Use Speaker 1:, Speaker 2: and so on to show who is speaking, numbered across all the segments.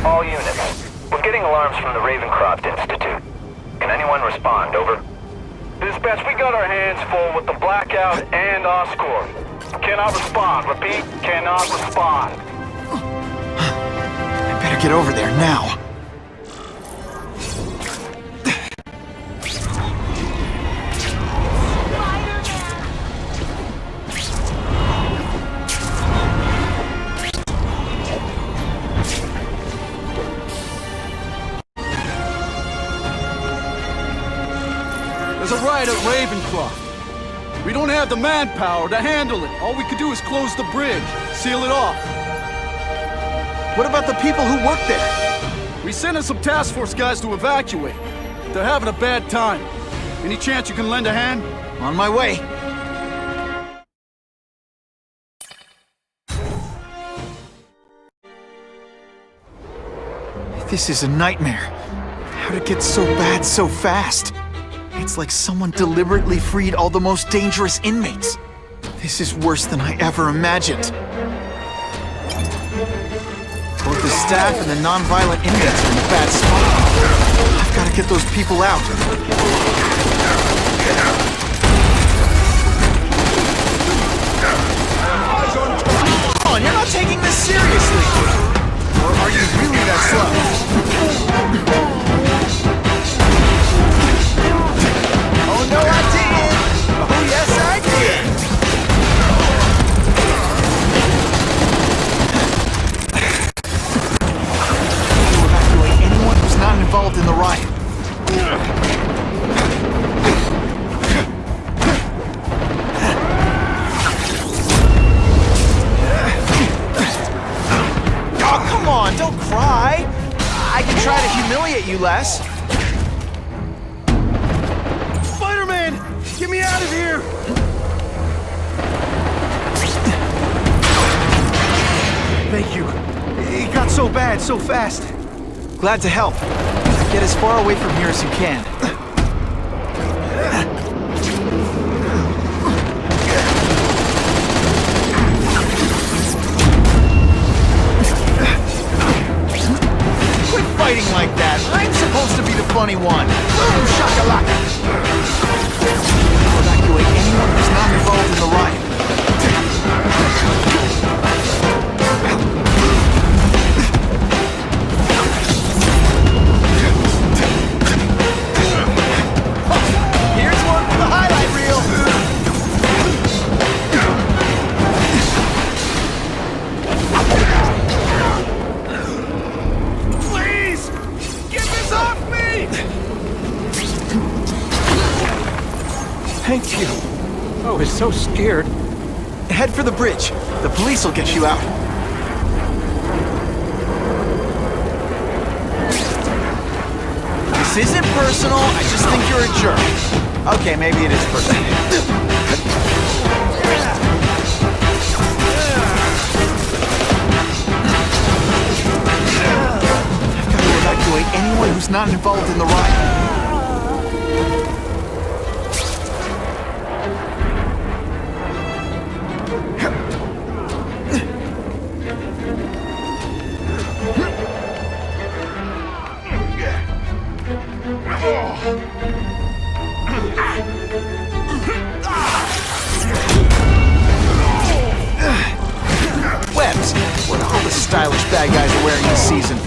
Speaker 1: All units. We're getting alarms from the Ravencroft Institute. Can anyone respond? Over. Dispatch, we got our hands full with the blackout and Oscorp. Cannot respond. Repeat, cannot respond.
Speaker 2: I better get over there now.
Speaker 3: There's a riot at Ravencroft. We don't have the manpower to handle it. All we could do is close the bridge, seal it off.
Speaker 2: What about the people who work there?
Speaker 3: We sent in some task force guys to evacuate. They're having a bad time. Any chance you can lend a hand?
Speaker 2: On my way. This is a nightmare. How'd it get so bad so fast? It's like someone deliberately freed all the most dangerous inmates. This is worse than I ever imagined. Both the staff and the non-violent inmates are in a bad spot. I've got to get those people out. Come on, you're not taking this seriously! Or are you really that slow? Oh no, I didn't! Oh yes, I did! To evacuate anyone who's not involved in the riot. Oh, come on, don't cry! I can try to humiliate you less.
Speaker 3: Get me out of here!
Speaker 2: Thank you. It got so bad, so fast. Glad to help. Get as far away from here as you can. Quit fighting like that. I'm supposed to be the funny one. Boom, shakalaka! Evacuate anyone who's not involved in the riot. Here's one for the highlight reel.
Speaker 3: Please! Get this off me!
Speaker 2: Thank you.
Speaker 3: I was so scared.
Speaker 2: Head for the bridge. The police will get you out. This isn't personal, I just think you're a jerk. Okay, maybe it is personal. I've got to evacuate anyone who's not involved in the riot. Webs, what all the stylish bad guys are wearing this season.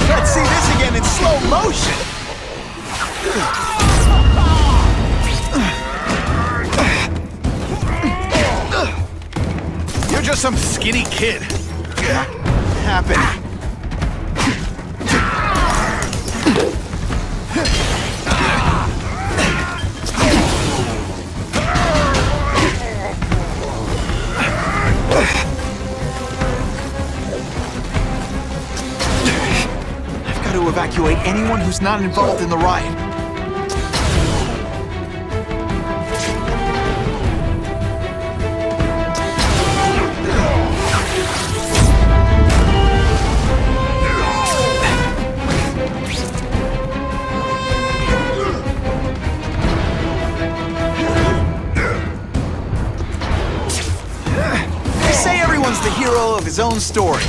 Speaker 2: Let's see this again in slow motion.
Speaker 3: You're just some skinny kid.
Speaker 2: Not happening. I've got to evacuate anyone who's not involved in the riot. They say everyone's the hero of his own story.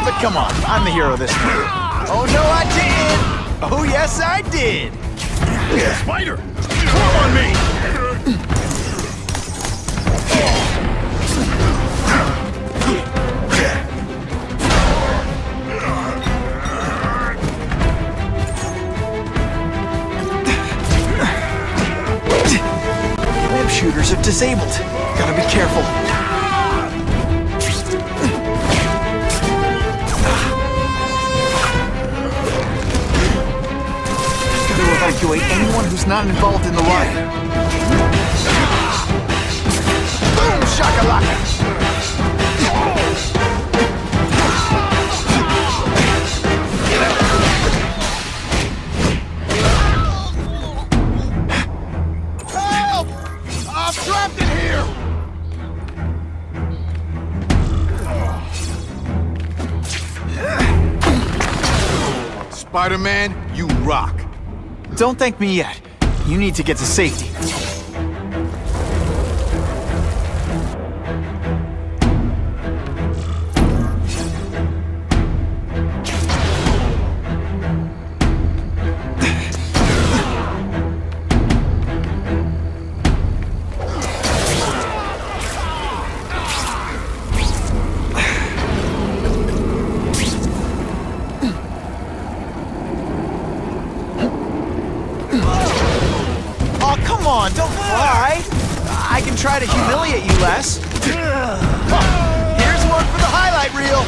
Speaker 2: But come on, I'm the hero this time. Oh no, I did! Oh yes, I did!
Speaker 4: Spider! Come on me!
Speaker 2: Web shooters are disabled. Gotta be careful. Gotta evacuate anyone who's not involved in the riot. Boom shakalaka!
Speaker 4: Help! I'm trapped in here! Spider-Man, you rock.
Speaker 2: Don't thank me yet. You need to get to safety. Oh, come on, don't cry. I can try to humiliate you less. Here's one for the highlight reel.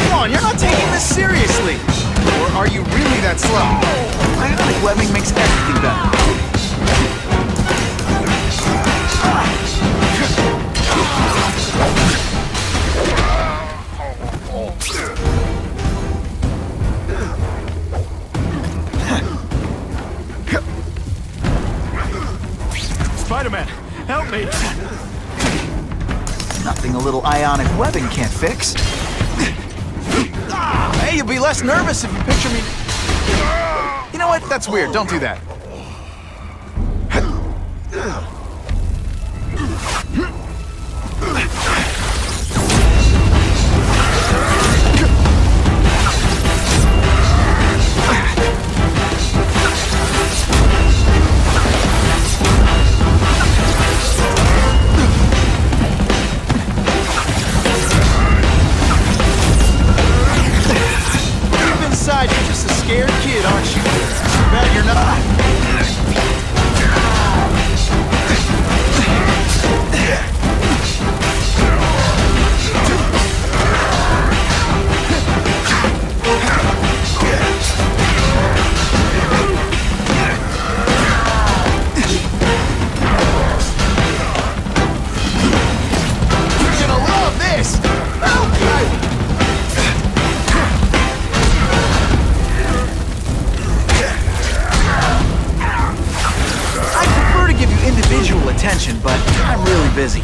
Speaker 2: Come on, you're not taking this seriously. Or are you really that slow? Ionic webbing makes everything better.
Speaker 4: Spider-Man, help me!
Speaker 2: Nothing a little ionic webbing can't fix. Hey, you'll be less nervous if you picture me. You know what? That's weird. Don't do that. Deep inside, you're just a scared kid, aren't you? Too bad you're not. You're gonna love this! I prefer to give you individual attention, but I'm really busy.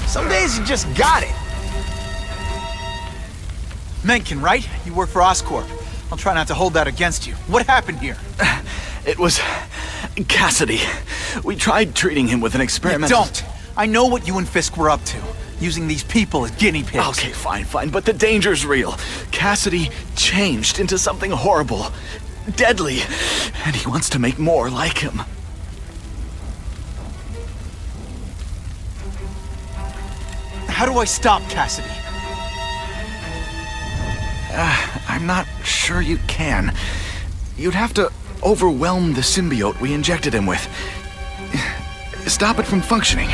Speaker 2: Some days you just got it. Mencken, right? You work for Oscorp. I'll try not to hold that against you. What happened here?
Speaker 5: It was Cassidy. We tried treating him with an experiment.
Speaker 2: Don't! I know what you and Fisk were up to. Using these people as guinea pigs.
Speaker 5: Okay, fine, but the danger's real. Cassidy changed into something horrible, deadly, and he wants to make more like him.
Speaker 2: How do I stop Cassidy?
Speaker 5: I'm not sure you can. You'd have to overwhelm the symbiote we injected him with. Stop it from functioning.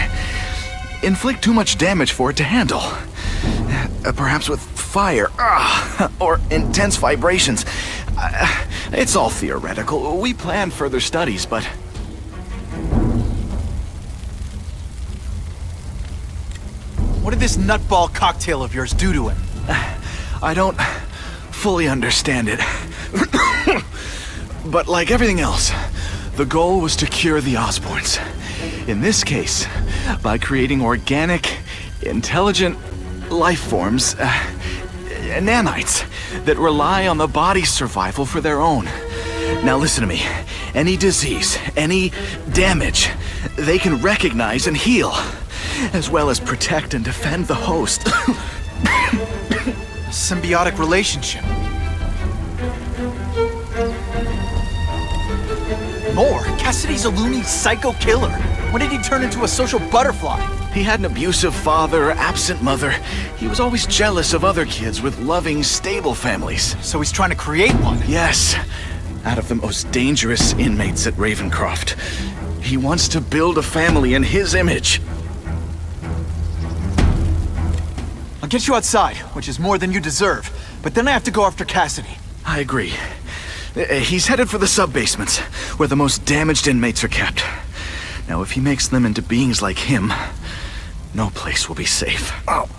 Speaker 5: Inflict too much damage for it to handle. Perhaps with fire, or intense vibrations. It's all theoretical. We plan further studies, but...
Speaker 2: What did this nutball cocktail of yours do to him?
Speaker 5: I don't fully understand it. But like everything else, the goal was to cure the Osborns. In this case, by creating organic, intelligent life forms, nanites, that rely on the body's survival for their own. Now listen to me. Any disease, any damage, they can recognize and heal, as well as protect and defend the host.
Speaker 2: Symbiotic relationship. More. Cassidy's a loony psycho killer. When did he turn into a social butterfly?
Speaker 5: He had an abusive father, absent mother. He was always jealous of other kids with loving, stable families.
Speaker 2: So he's trying to create one?
Speaker 5: Yes. Out of the most dangerous inmates at Ravencroft. He wants to build a family in his image.
Speaker 2: I'll get you outside, which is more than you deserve. But then I have to go after Cassidy.
Speaker 5: I agree. He's headed for the sub-basements, where the most damaged inmates are kept. Now, if he makes them into beings like him, no place will be safe. Oh.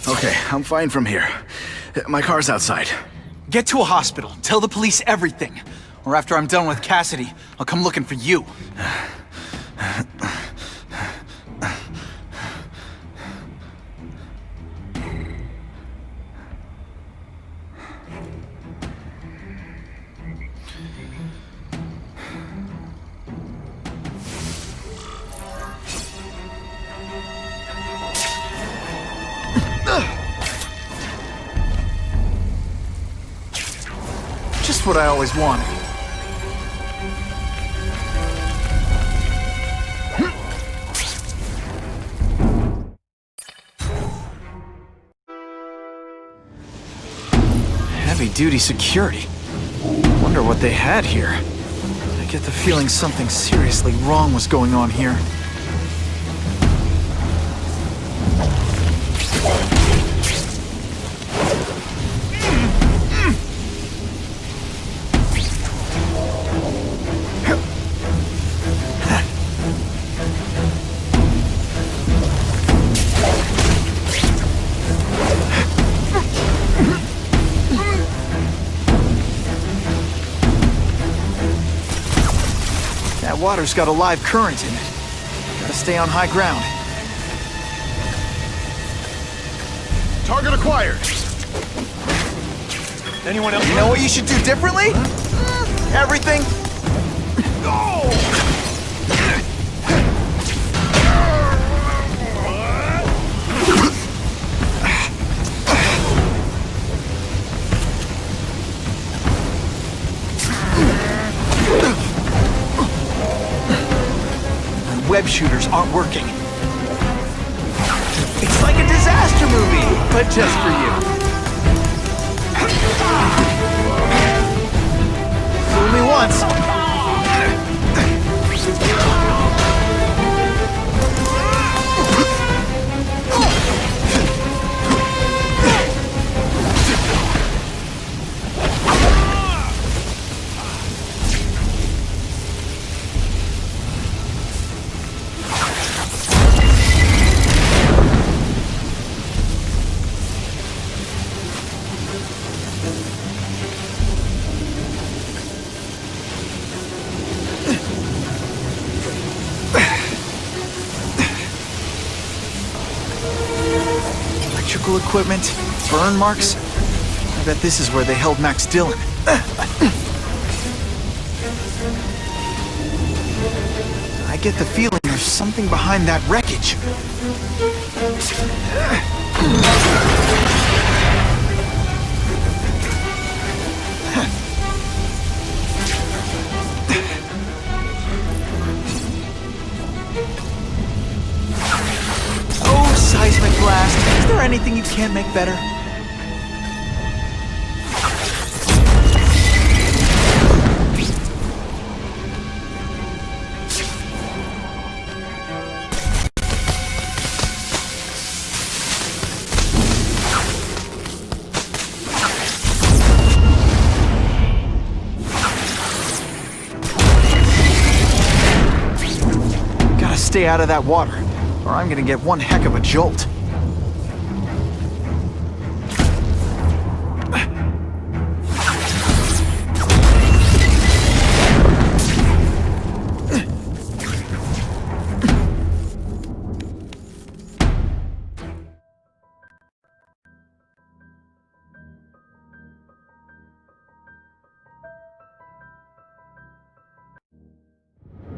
Speaker 5: Okay, I'm fine from here. My car's outside.
Speaker 2: Get to a hospital. Tell the police everything. Or after I'm done with Cassidy, I'll come looking for you. Just what I always wanted. Heavy-duty security. Wonder what they had here. I get the feeling something seriously wrong was going on here. That water's got a live current in it. Gotta stay on high ground.
Speaker 4: Target acquired. Anyone else?
Speaker 2: You know what you should do differently? Everything. Web shooters aren't working. It's like a disaster movie, but just for you. Fool me once. medical equipment, burn marks. I bet this is where they held Max Dillon. I get the feeling there's something behind that wreckage. Oh, seismic blast. Is there anything you can't make better? Stay out of that water, or I'm gonna get one heck of a jolt.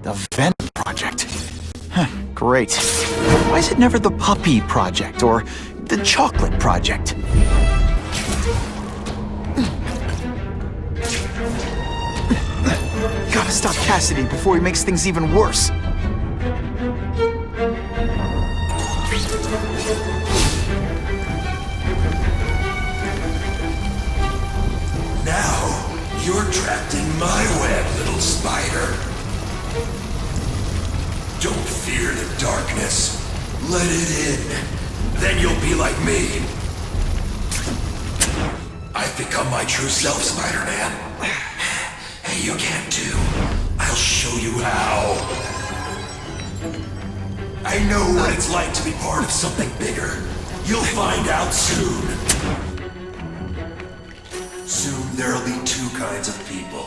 Speaker 2: The Venom Project. Huh, great. Why is it never the Puppy Project or the Chocolate Project? Gotta stop Cassidy before he makes things even worse.
Speaker 6: Now, you're trapped in my web, little spider. Don't fear the darkness. Let it in. Then you'll be like me. I've become my true self, Spider-Man. Hey, you can't do. I'll show you how. I know what it's like to be part of something bigger. You'll find out soon. Soon there'll be two kinds of people.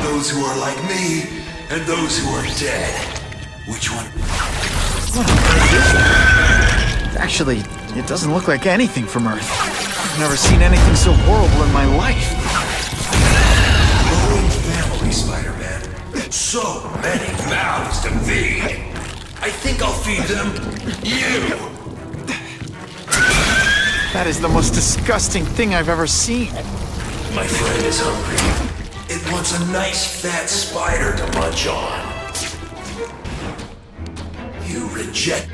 Speaker 6: Those who are like me, and those who are dead. Which one?
Speaker 2: Actually, it doesn't look like anything from Earth. I've never seen anything so horrible in my life.
Speaker 6: Growing family, Spider-Man. So many mouths to feed. I think I'll feed them you.
Speaker 2: That is the most disgusting thing I've ever seen.
Speaker 6: My friend is hungry. It wants a nice fat spider to munch on. You reject.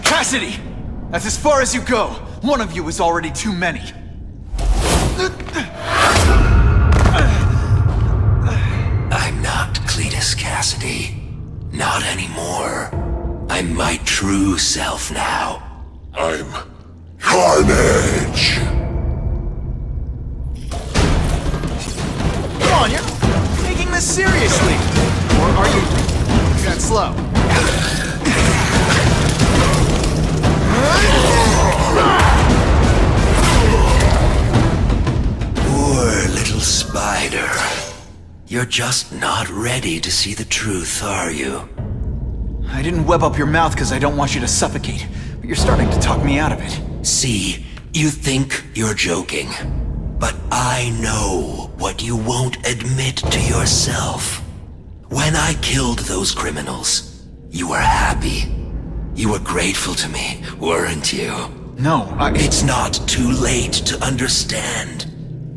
Speaker 2: Cassidy! That's as far as you go. One of you is already too many.
Speaker 6: I'm not Cletus Cassidy. Not anymore. I'm my true self now. I'm Carnage!
Speaker 2: Come on, you're taking this seriously. Or are you that slow?
Speaker 6: Poor little spider. You're just not ready to see the truth, are you?
Speaker 2: I didn't web up your mouth because I don't want you to suffocate, but you're starting to talk me out of it.
Speaker 6: See, you think you're joking. But I know what you won't admit to yourself. When I killed those criminals, you were happy. You were grateful to me, weren't you?
Speaker 2: No,
Speaker 6: It's not too late to understand.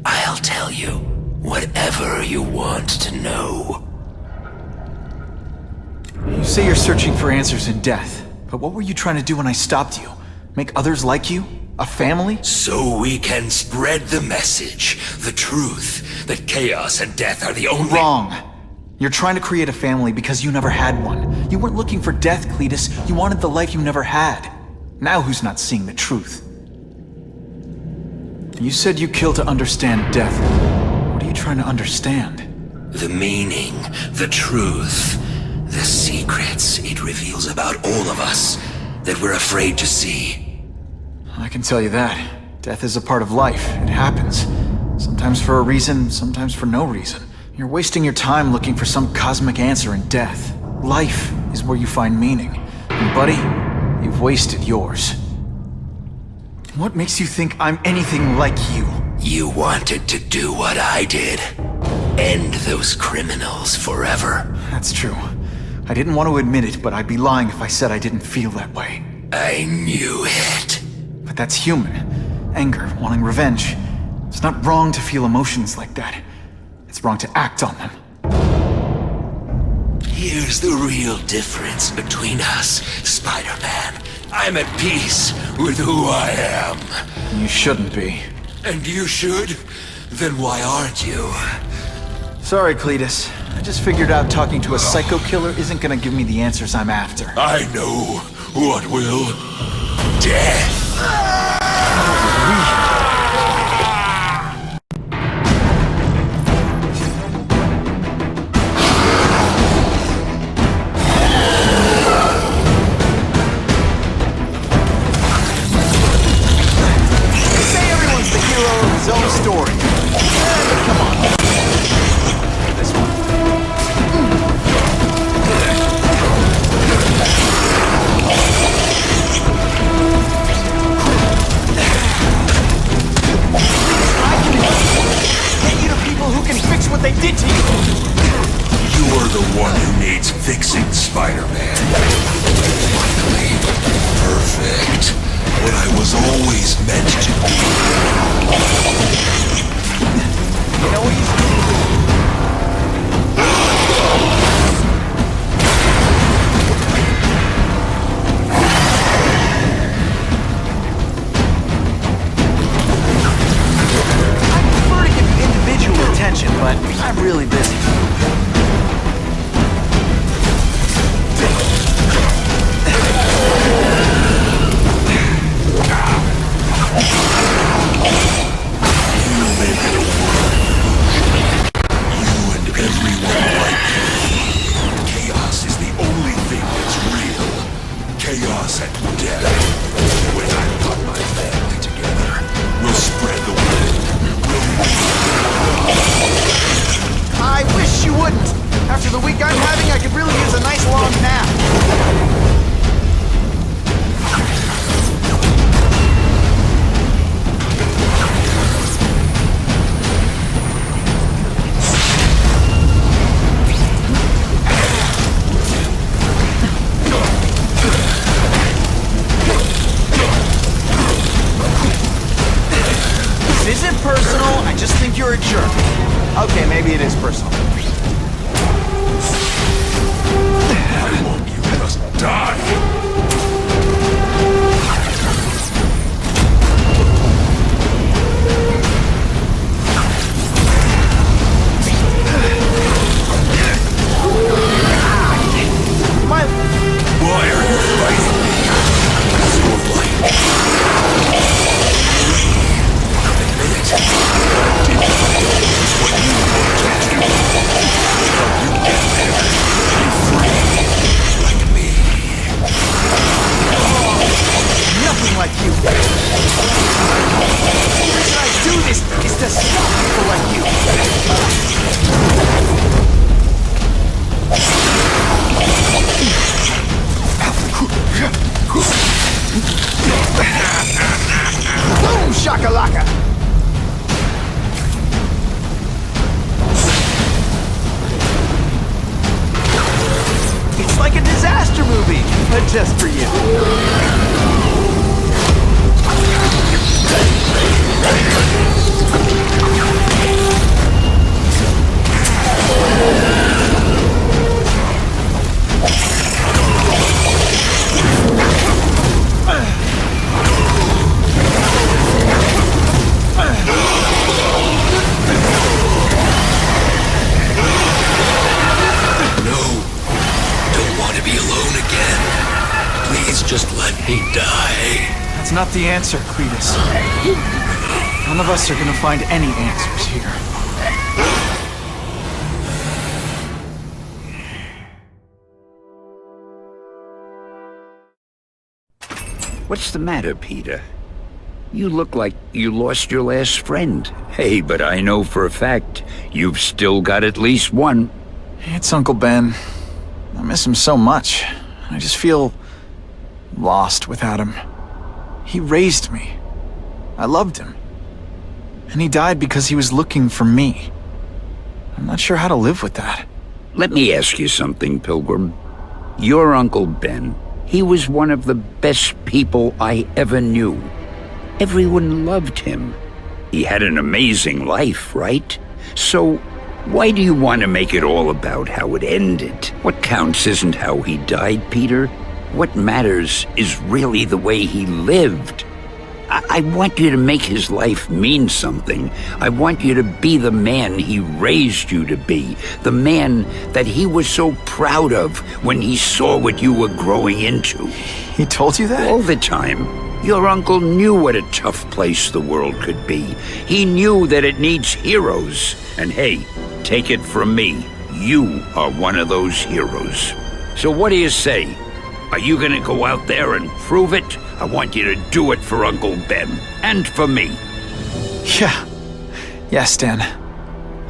Speaker 6: I'll tell you whatever you want to know.
Speaker 2: You say you're searching for answers in death, but what were you trying to do when I stopped you? Make others like you? A family?
Speaker 6: So we can spread the message, the truth, that chaos and death are the only—
Speaker 2: Wrong. You're trying to create a family because you never had one. You weren't looking for death, Cletus. You wanted the life you never had. Now who's not seeing the truth? You said you kill to understand death. What are you trying to understand?
Speaker 6: The meaning, the truth, the secrets it reveals about all of us that we're afraid to see.
Speaker 2: I can tell you that. Death is a part of life. It happens. Sometimes for a reason, sometimes for no reason. You're wasting your time looking for some cosmic answer in death. Life is where you find meaning. And buddy, you've wasted yours. What makes you think I'm anything like you?
Speaker 6: You wanted to do what I did. End those criminals forever.
Speaker 2: That's true. I didn't want to admit it, but I'd be lying if I said I didn't feel that way.
Speaker 6: I knew it.
Speaker 2: But that's human. Anger, wanting revenge. It's not wrong to feel emotions like that. It's wrong to act on them.
Speaker 6: Here's the real difference between us, Spider-Man. I'm at peace with who I am.
Speaker 2: You shouldn't be.
Speaker 6: And you should? Then why aren't you?
Speaker 2: Sorry, Cletus. I just figured out talking to a psycho killer isn't gonna give me the answers I'm after.
Speaker 6: I know what will. Death.
Speaker 2: Say everyone's the hero of his own story. Come on. This one. Get you to people who can fix what they did to you.
Speaker 6: You're the one who needs fixing, Spider-Man. Finally, perfect. What I was always meant to be.
Speaker 2: You know what he's I prefer to give you individual attention, but I'm really busy.
Speaker 6: Chaos and death. When I put my family together, we'll spread the wind.
Speaker 2: I wish you wouldn't. After the week I'm having, I could really use a nice long nap. This isn't personal, I just think you're a jerk. Okay, maybe it is personal.
Speaker 6: How won't you just die? Why are you fighting me? So light. Admit it. It's what you wanted to do. You get there. Be free. Like me.
Speaker 2: Nothing like you. The reason I do this is to stop people like you. Boom, shakalaka! It's like a disaster movie, but just for you.
Speaker 6: No. Don't want to be
Speaker 2: not the answer, Cletus. None of us are gonna find any answers here.
Speaker 7: What's the matter, Peter? You look like you lost your last friend. Hey, but I know for a fact you've still got at least one.
Speaker 2: It's Uncle Ben. I miss him so much. I just feel lost without him. He raised me. I loved him. And he died because he was looking for me. I'm not sure how to live with that.
Speaker 7: Let me ask you something, Pilgrim. Your Uncle Ben, he was one of the best people I ever knew. Everyone loved him. He had an amazing life, right? So, why do you want to make it all about how it ended? What counts isn't how he died, Peter. What matters is really the way he lived. I want you to make his life mean something. I want you to be the man he raised you to be. The man that he was so proud of when he saw what you were growing into.
Speaker 2: He told you that?
Speaker 7: All the time. Your uncle knew what a tough place the world could be. He knew that it needs heroes. And hey, take it from me, you are one of those heroes. So what do you say? Are you gonna go out there and prove it? I want you to do it for Uncle Ben, and for me.
Speaker 2: Yeah. Yes, Dan.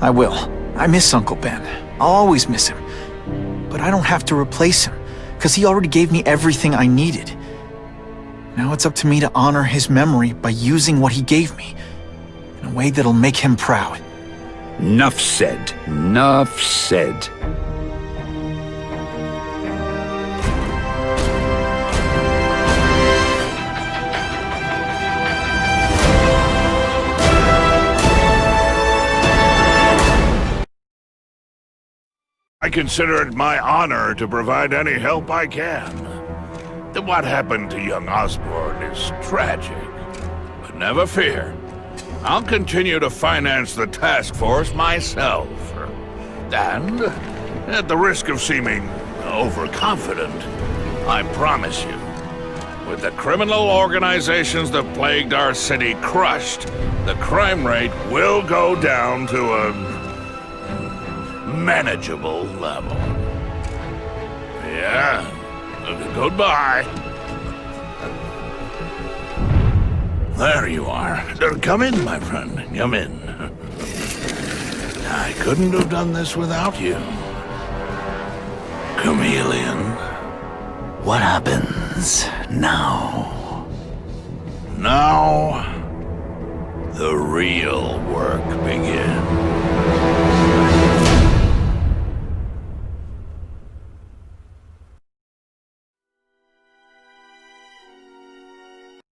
Speaker 2: I will. I miss Uncle Ben. I'll always miss him. But I don't have to replace him, because he already gave me everything I needed. Now it's up to me to honor his memory by using what he gave me, in a way that'll make him proud.
Speaker 7: Nuff said. Nuff said.
Speaker 4: I consider it my honor to provide any help I can. What happened to young Osborn is tragic, but never fear. I'll continue to finance the task force myself. And, at the risk of seeming overconfident, I promise you, with the criminal organizations that plagued our city crushed, the crime rate will go down to a manageable level. Yeah. Goodbye. There you are. Come in, my friend. Come in. I couldn't have done this without you. Chameleon.
Speaker 6: What happens now?
Speaker 4: Now, the real work begins.